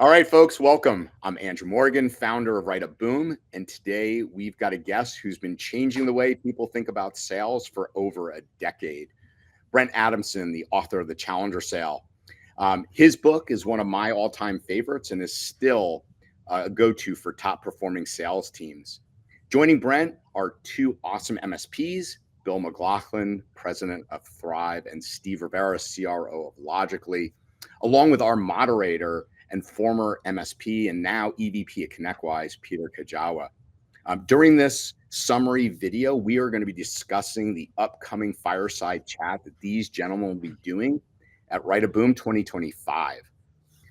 All right, folks, welcome. I'm Andrew Morgan, founder of Write Up Boom, and today we've got a guest who's been changing the way people think about sales for over a decade. Brent Adamson, the author of The Challenger Sale. His book is one of my all-time favorites and is still a go-to for top-performing sales teams. Joining Brent are two awesome MSPs, Bill McLaughlin, president of Thrive, and Steve Rivera, CRO of Logically, along with our moderator and former MSP and now EVP at ConnectWise, Peter Kujawa. During this summary video, we are going to be discussing the upcoming Fireside Chat that these gentlemen will be doing at Write a Boom 2025.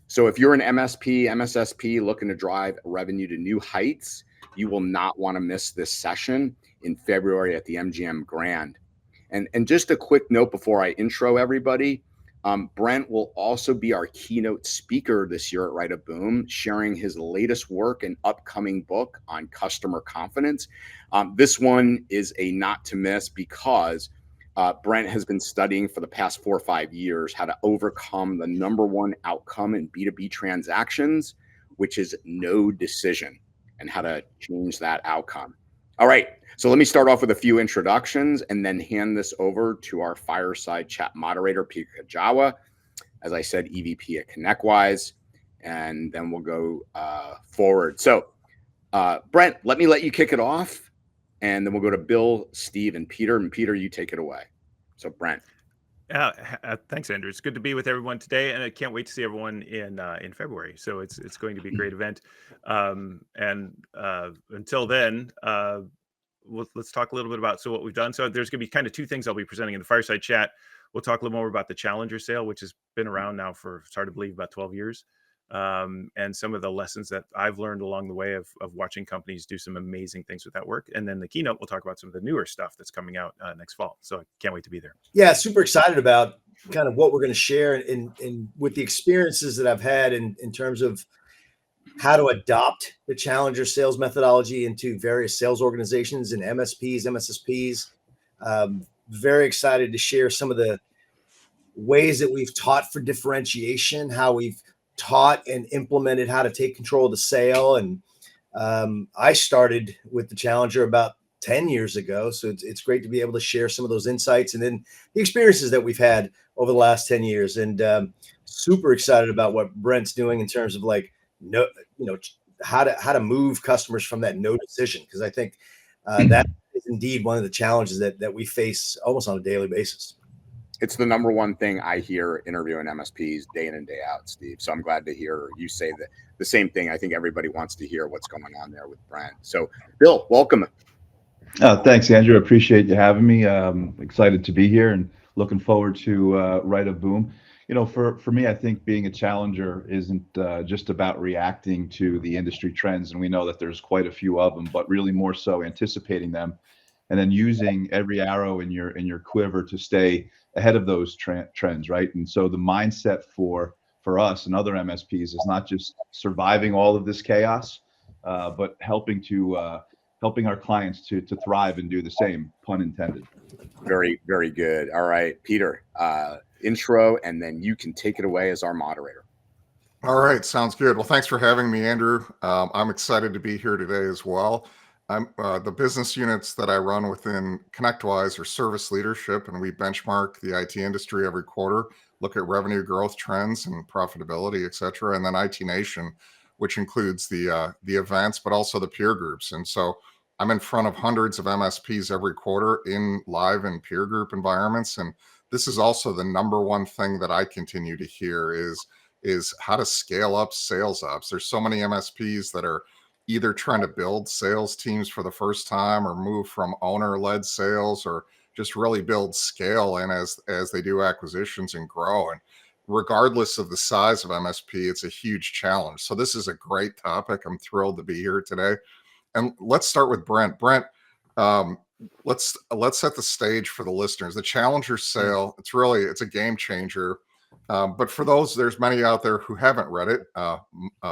So if you're an MSP, MSSP looking to drive revenue to new heights, you will not want to miss this session in February at the MGM Grand. And just a quick note before I intro everybody, Brent will also be our keynote speaker this year at Write a Boom, sharing his latest work and upcoming book on customer confidence. This one is a not to miss because Brent has been studying for the past 4 or 5 years how to overcome the number one outcome in B2B transactions, which is no decision, and how to change that outcome. All right, so let me start off with a few introductions and then hand this over to our Fireside Chat moderator, Peter Kujawa, as I said, EVP at ConnectWise, and then we'll go forward. So Brent, let you kick it off, and then we'll go to Bill, Steve, and Peter. And Peter, you take it away. So Brent. Thanks, Andrew. It's good to be with everyone today, and I can't wait to see everyone in February. So it's going to be a great event. Until then, let's talk a little bit about what we've done. So there's going to be kind of two things I'll be presenting in the Fireside Chat. We'll talk a little more about the Challenger Sale, which has been around now for, it's hard to believe, about 12 years. And some of the lessons that I've learned along the way of watching companies do some amazing things with that work. And then the keynote, we'll talk about some of the newer stuff that's coming out next fall. So I can't wait to be there. Yeah, super excited about kind of what we're going to share and with the experiences that I've had in terms of how to adopt the Challenger sales methodology into various sales organizations and MSPs, MSSPs. Very excited to share some of the ways that we've taught for differentiation, how we've taught and implemented how to take control of the sale. And I started with the Challenger about 10 years ago. So it's great to be able to share some of those insights and then the experiences that we've had over the last 10 years. And super excited about what Brent's doing in terms of how to move customers from that no decision. Because I think that is indeed one of the challenges that we face almost on a daily basis. It's the number one thing I hear interviewing MSPs day in and day out, Steve. So I'm glad to hear you say that the same thing. I think everybody wants to hear what's going on there with Brent. So Bill, welcome. Thanks, Andrew. Appreciate you having me. Excited to be here and looking forward to Write a Boom. You know, for me, I think being a challenger isn't just about reacting to the industry trends, and we know that there's quite a few of them, but really more so anticipating them and then using every arrow in your quiver to stay ahead of those trends, right? And so the mindset for us and other MSPs is not just surviving all of this chaos, but helping our clients to thrive and do the same, pun intended. Very, very good. All right, Peter, intro, and then you can take it away as our moderator. All right, sounds good. Well, thanks for having me, Andrew. I'm excited to be here today as well. I'm the business units that I run within ConnectWise are service leadership, and we benchmark the IT industry every quarter, look at revenue growth trends and profitability, et cetera. And then IT Nation, which includes the events, but also the peer groups. And so I'm in front of hundreds of MSPs every quarter in live and peer group environments. And this is also the number one thing that I continue to hear is how to scale up sales ops. There's so many MSPs that are either trying to build sales teams for the first time or move from owner-led sales or just really build scale and as they do acquisitions and grow. And regardless of the size of MSP, it's a huge challenge. So this is a great topic. I'm thrilled to be here today. And let's start with Brent. Brent, let's set the stage for the listeners. The Challenger Sale, it's a game changer. But for those, there's many out there who haven't read it.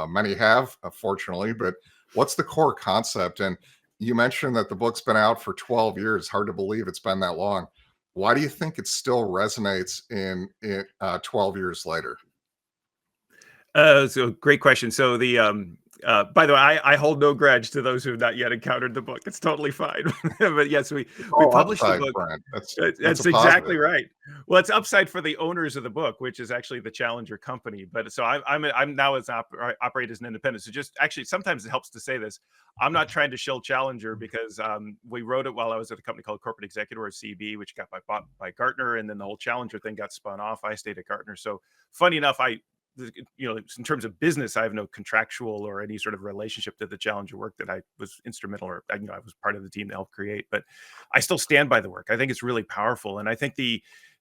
Many have, fortunately, but what's the core concept? And you mentioned that the book's been out for 12 years. Hard to believe it's been that long. Why do you think it still resonates in 12 years later? So great question. So by the way, I hold no grudge to those who have not yet encountered the book. It's totally fine. But yes, we All published the upside, book. Brent. That's That's a exactly positive. right. Well, it's upside for the owners of the book, which is actually the Challenger company. But so I'm now operate as an independent. So just actually, sometimes it helps to say this. I'm not trying to shill Challenger because we wrote it while I was at a company called Corporate Executive, or CB, which got bought by Gartner, and then the whole Challenger thing got spun off. I stayed at Gartner. So funny enough, in terms of business, I have no contractual or any sort of relationship to the Challenger work that I was instrumental, or I was part of the team to help create. But I still stand by the work. I think it's really powerful, and I think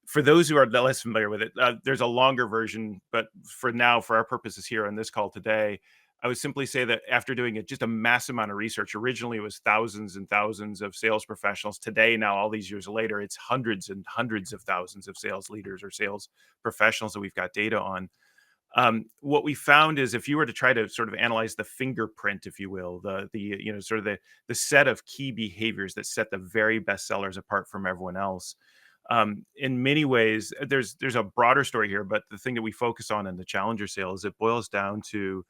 for those who are less familiar with it, there's a longer version. But for now, for our purposes here on this call today, I would simply say that after doing just a massive amount of research, originally it was thousands and thousands of sales professionals. Today, now all these years later, it's hundreds and hundreds of thousands of sales leaders or sales professionals that we've got data on. What we found is, if you were to try to sort of analyze the fingerprint, if you will, sort of the set of key behaviors that set the very best sellers apart from everyone else. In many ways, there's a broader story here, but the thing that we focus on in the Challenger sale is it boils down to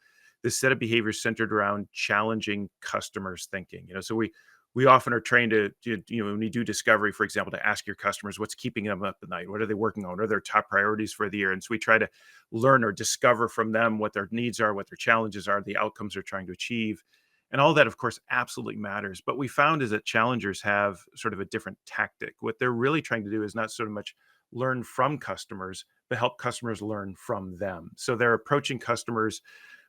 this set of behaviors centered around challenging customers' thinking. So we often are trained to, when we do discovery, for example, to ask your customers what's keeping them up at night, what are they working on, what are their top priorities for the year, and so we try to learn or discover from them what their needs are, what their challenges are, the outcomes they're trying to achieve, and all that, of course, absolutely matters. But we found is that challengers have sort of a different tactic. What they're really trying to do is not so much learn from customers, but help customers learn from them. So they're approaching customers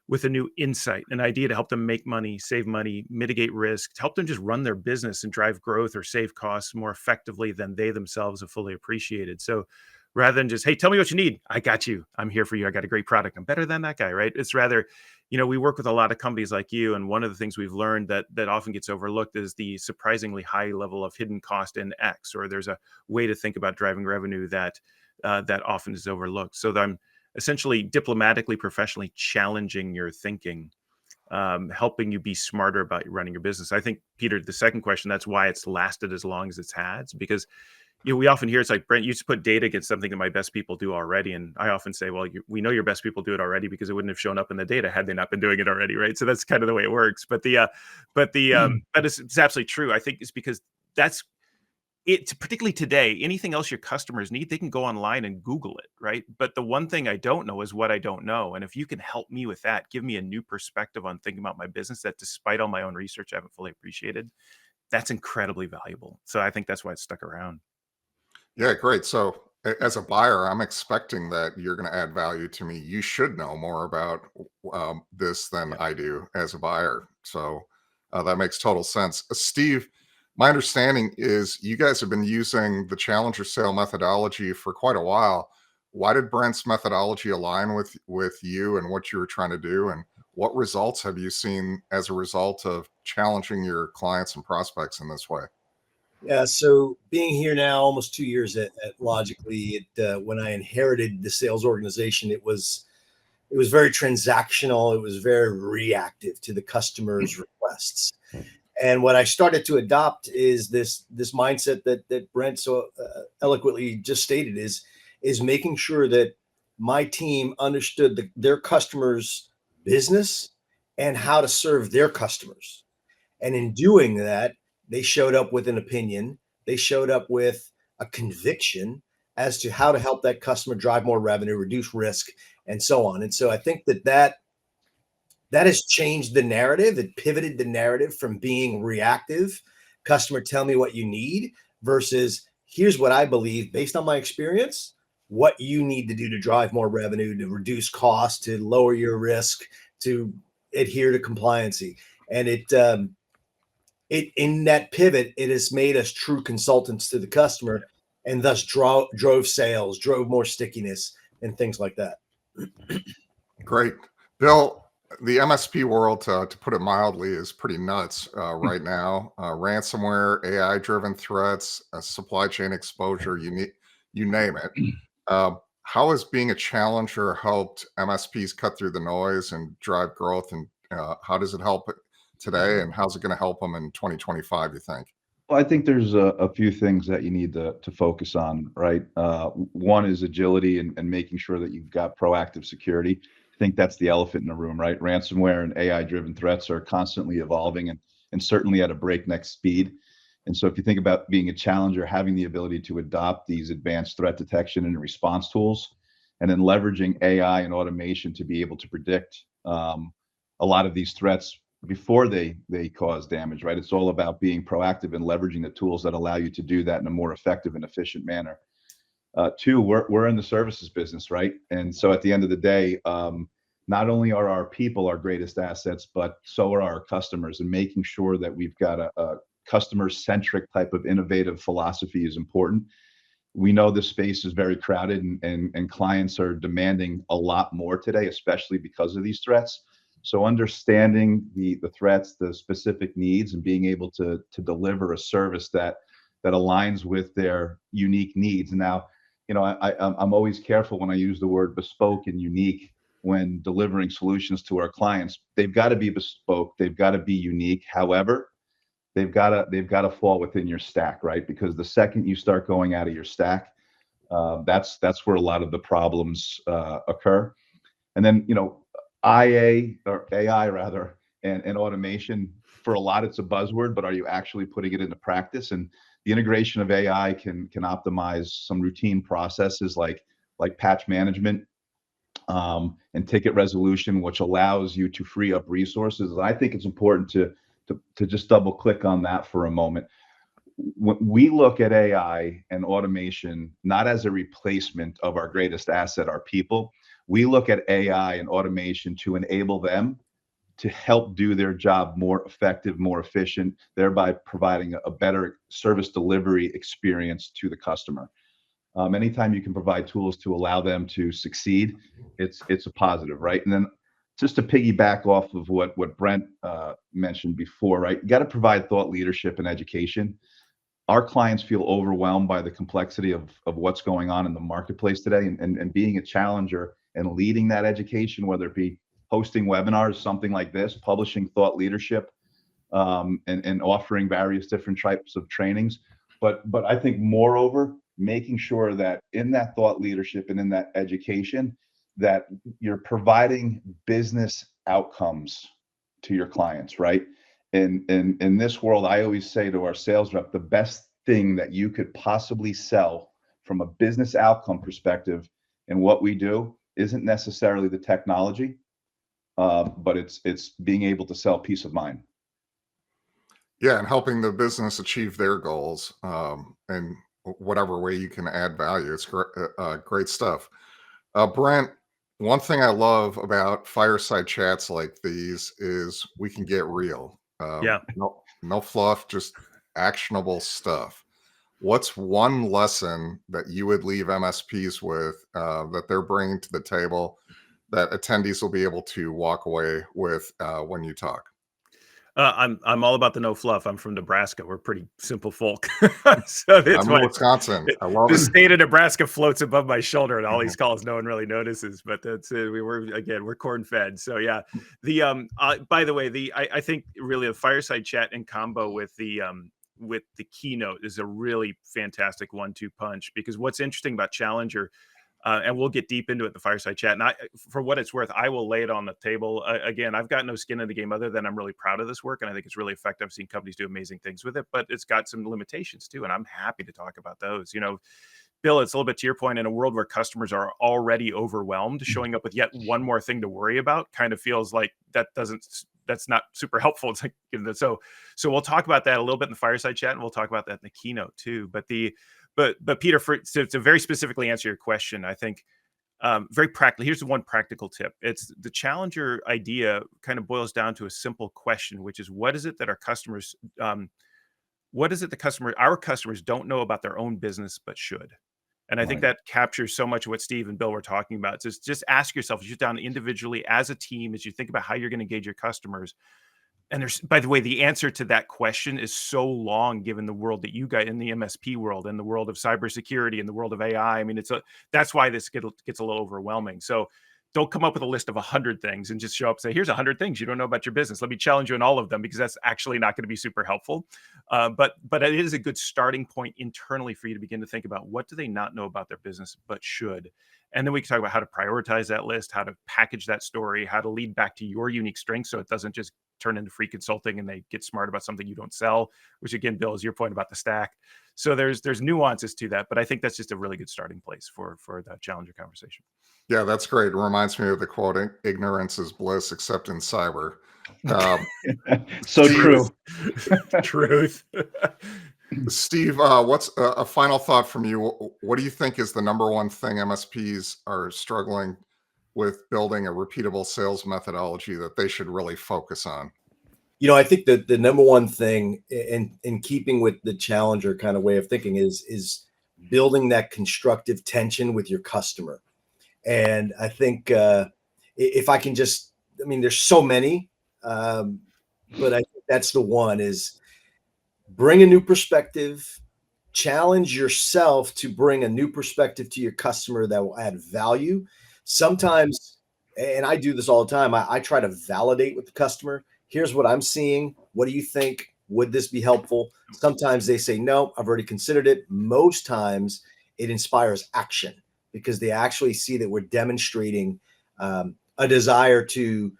with a new insight, an idea to help them make money, save money, mitigate risk, to help them just run their business and drive growth or save costs more effectively than they themselves have fully appreciated. So rather than just, hey, tell me what you need. I got you. I'm here for you. I got a great product. I'm better than that guy, right? It's rather, we work with a lot of companies like you. And one of the things we've learned that often gets overlooked is the surprisingly high level of hidden cost in X, or there's a way to think about driving revenue that often is overlooked. So I'm essentially diplomatically, professionally challenging your thinking, helping you be smarter about running your business. I think, Peter, the second question, that's why it's lasted as long as it's had, because we often hear it's like, Brent, you just put data against something that my best people do already. And I often say, well, we know your best people do it already because it wouldn't have shown up in the data had they not been doing it already, right? So that's kind of the way it works. But but it's absolutely true. I think it's because it's particularly today, anything else your customers need, they can go online and Google it, right? But the one thing I don't know is what I don't know. And if you can help me with that, give me a new perspective on thinking about my business that, despite all my own research, I haven't fully appreciated, that's incredibly valuable. So I think that's why it's stuck around. Yeah, great. So as a buyer, I'm expecting that you're going to add value to me. You should know more about this than I do as a buyer. So that makes total sense. Steve, my understanding is you guys have been using the Challenger sale methodology for quite a while. Why did Brent's methodology align with you and what you were trying to do? And what results have you seen as a result of challenging your clients and prospects in this way? Yeah, so being here now almost 2 years at Logically, when I inherited the sales organization, it was very transactional. It was very reactive to the customer's requests. And what I started to adopt is this mindset that Brent so eloquently just stated, is making sure that my team understood their customers' business and how to serve their customers. And in doing that, they showed up with an opinion. They showed up with a conviction as to how to help that customer drive more revenue, reduce risk, and so on. And so I think that has changed the narrative. It pivoted the narrative from being reactive, customer, tell me what you need, versus here's what I believe based on my experience, what you need to do to drive more revenue, to reduce costs, to lower your risk, to adhere to compliancy. And in that pivot, it has made us true consultants to the customer, and thus drove sales, drove more stickiness, and things like that. Great. Bill, the MSP world, to put it mildly, is pretty nuts right now. Ransomware, AI-driven threats, supply chain exposure, you name it. How has being a challenger helped MSPs cut through the noise and drive growth? And how does it help today? And how's it going to help them in 2025, you think? Well, I think there's a few things that you need to focus on, right? One is agility and making sure that you've got proactive security. think that's the elephant in the room, right? Ransomware and AI-driven threats are constantly evolving and certainly at a breakneck speed. And so if you think about being a challenger, having the ability to adopt these advanced threat detection and response tools, and then leveraging AI and automation to be able to predict a lot of these threats before they cause damage, right? It's all about being proactive and leveraging the tools that allow you to do that in a more effective and efficient manner. Two, we're in the services business, right? And so at the end of the day, not only are our people our greatest assets, but so are our customers, and making sure that we've got a customer-centric type of innovative philosophy is important. We know this space is very crowded and clients are demanding a lot more today, especially because of these threats. So understanding the threats, the specific needs, and being able to deliver a service that aligns with their unique needs. Now, I'm always careful when I use the word bespoke and unique when delivering solutions to our clients. They've got to be bespoke. They've got to be unique. However, they've got to fall within your stack, right? Because the second you start going out of your stack, that's where a lot of the problems occur. And then, IA or AI rather, and automation, for a lot it's a buzzword, but are you actually putting it into practice? And the integration of AI can optimize some routine processes like patch management and ticket resolution, which allows you to free up resources. And I think it's important to just double click on that for a moment. When we look at AI and automation not as a replacement of our greatest asset, our people, we look at AI and automation to enable them to help do their job more effective, more efficient, thereby providing a better service delivery experience to the customer. Anytime you can provide tools to allow them to succeed, it's a positive, right? And then just to piggyback off of what Brent mentioned before, right? You got to provide thought leadership and education. Our clients feel overwhelmed by the complexity of what's going on in the marketplace today, and being a challenger and leading that education, whether it be hosting webinars, something like this, publishing thought leadership, and offering various different types of trainings. But I think moreover, making sure that in that thought leadership and in that education, that you're providing business outcomes to your clients, right? In this world, I always say to our sales rep, the best thing that you could possibly sell from a business outcome perspective in what we do isn't necessarily the technology, but it's being able to sell peace of mind. Yeah, and helping the business achieve their goals, and whatever way you can add value. It's great stuff. Brent, one thing I love about fireside chats like these is we can get real. Yeah. No fluff, just actionable stuff. What's one lesson that you would leave MSPs with that they're bringing to the table that attendees will be able to walk away with when you talk? I'm all about the no fluff. I'm from Nebraska. We're pretty simple folk. So that's I'm why in Wisconsin. I love the it. state of Nebraska floats above my shoulder, and all these calls no one really notices. But that's it. We're corn fed. So yeah. By the way, I think really a fireside chat in combo with the keynote is a really fantastic 1-2 punch, because what's interesting about Challenger. And we'll get deep into it in the fireside chat. And for what it's worth, I will lay it on the table. Again, I've got no skin in the game other than I'm really proud of this work. And I think it's really effective. I've seen companies do amazing things with it, but it's got some limitations too. And I'm happy to talk about those. Bill, it's a little bit to your point, in a world where customers are already overwhelmed, showing up with yet one more thing to worry about kind of feels like that's not super helpful. It's like, so we'll talk about that a little bit in the fireside chat, and we'll talk about that in the keynote too. But Peter, to very specifically answer your question, I think very practical. Here's the one practical tip. It's the challenger idea kind of boils down to a simple question, which is, what is it that our customers don't know about their own business but should? And I think that captures so much of what Steve and Bill were talking about. So just ask yourself, as you're down individually as a team, as you think about how you're going to engage your customers. And there's, by the way, the answer to that question is so long, given the world that you got in the MSP world, in the world of cybersecurity, in the world of AI. I mean, that's why this gets a little overwhelming. So don't come up with a list of 100 things and just show up and say, here's 100 things you don't know about your business. Let me challenge you on all of them, because that's actually not going to be super helpful. But it is a good starting point internally for you to begin to think about, what do they not know about their business but should? And then we can talk about how to prioritize that list, how to package that story, how to lead back to your unique strengths so it doesn't just turn into free consulting and they get smart about something you don't sell, which again, Bill, is your point about the stack. So there's nuances to that, but I think that's just a really good starting place for that challenger conversation. Yeah, that's great. It reminds me of the quote, ignorance is bliss, except in cyber. So true. Truth. Steve, what's a final thought from you? What do you think is the number one thing MSPs are struggling with building a repeatable sales methodology that they should really focus on? I think that the number one thing, in keeping with the challenger kind of way of thinking, is building that constructive tension with your customer. And I think if I can just, there's so many, but I think that's the one, is bring a new perspective, challenge yourself to bring a new perspective to your customer that will add value. Sometimes, and I do this all the time, I try to validate with the customer. Here's what I'm seeing. What do you think? Would this be helpful? Sometimes they say, no, I've already considered it. Most times it inspires action, because they actually see that we're demonstrating a desire to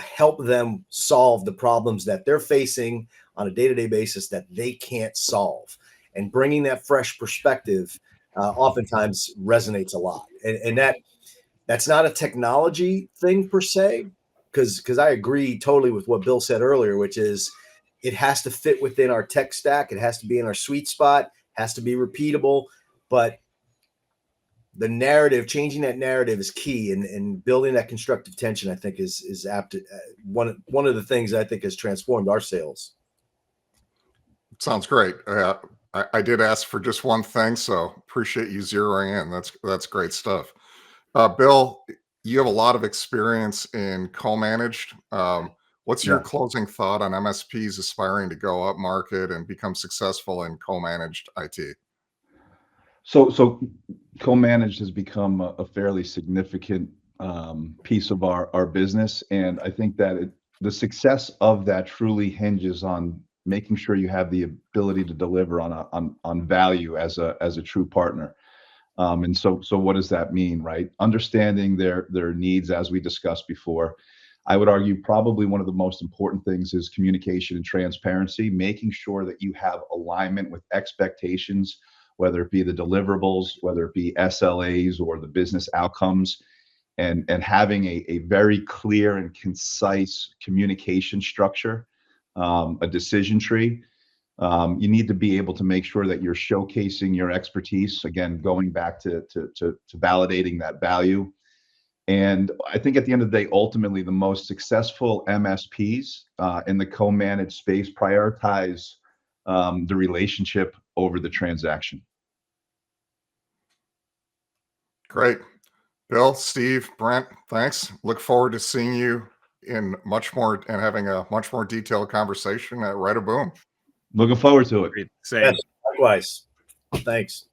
help them solve the problems that they're facing on a day-to-day basis that they can't solve. And bringing that fresh perspective oftentimes resonates a lot. And that's not a technology thing per se, because I agree totally with what Bill said earlier, which is it has to fit within our tech stack. It has to be in our sweet spot, has to be repeatable. But the narrative, changing that narrative is key, and building that constructive tension, I think, is apt to, one of the things I think has transformed our sales. Sounds great. I did ask for just one thing, so appreciate you zeroing in. That's great stuff. Bill, you have a lot of experience in co-managed. What's your closing thought on MSPs aspiring to go up market and become successful in co-managed IT? So co-managed has become a fairly significant piece of our business, and I think that the success of that truly hinges on making sure you have the ability to deliver on value as a true partner. And so what does that mean, right? Understanding their needs, as we discussed before. I would argue probably one of the most important things is communication and transparency, making sure that you have alignment with expectations, whether it be the deliverables, whether it be SLAs or the business outcomes, and having a very clear and concise communication structure, a decision tree. You need to be able to make sure that you're showcasing your expertise, again, going back to validating that value. And I think at the end of the day, ultimately, the most successful MSPs in the co-managed space prioritize the relationship over the transaction. Great. Bill, Steve, Brent, thanks. Look forward to seeing you in much more and having a much more detailed conversation at Right a Boom. Looking forward to it. Same. Yes, likewise. Thanks.